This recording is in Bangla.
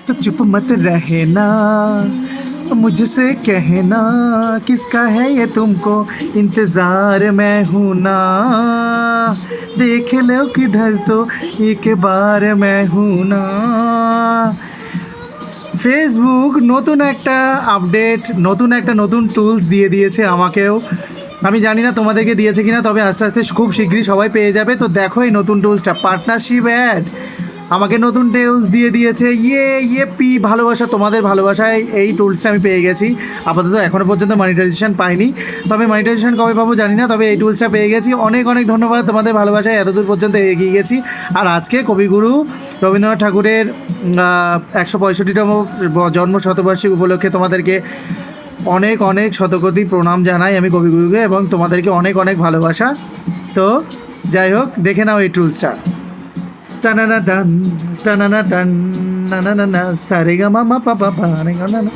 तो चुप मत रहना, मुझसे कहना किसका है ये तुमको इंतज़ार मैं हूँ ना, देख लो किधर तो एक बार मैं हूँ ना। ফেসবুক নতুন একটা আপডেট, নতুন টুলস দিয়ে দিয়েছে আমাকেও। আমি জানি না তোমাদেরকে দিয়েছে কিনা, তবে আস্তে আস্তে খুব শীঘ্রই সবাই পেয়ে যাবে। তো দেখো এই নতুন টুলসটা, পার্টনারশিপ অ্যাড আমাকে নতুন টুলস দিয়ে দিয়েছে। পি ভালোবাসা, তোমাদের ভালোবাসায় এই টুলসটা আমি পেয়ে গেছি। আপাতত এখনও পর্যন্ত মনিটাইজেশন পাইনি, তবে মনিটাইজেশন কবে পাবো জানি না, তবে এই টুলসটা পেয়ে গেছি। অনেক অনেক ধন্যবাদ, তোমাদের ভালোবাসায় এতদূর পর্যন্ত এগিয়ে গেছি। আর আজকে কবিগুরু রবীন্দ্রনাথ ঠাকুরের 165তম জন্ম শতবার্ষিকী উপলক্ষে তোমাদেরকে অনেক অনেক শতকোটি প্রণাম জানাই আমি কবিগুরুকে, এবং তোমাদেরকে অনেক অনেক ভালোবাসা। তো যাই হোক, দেখে নাও এই টুলসটা। টানানা টান টানানা টান নানা সারে গা মামা পাপা পারে গা নানা।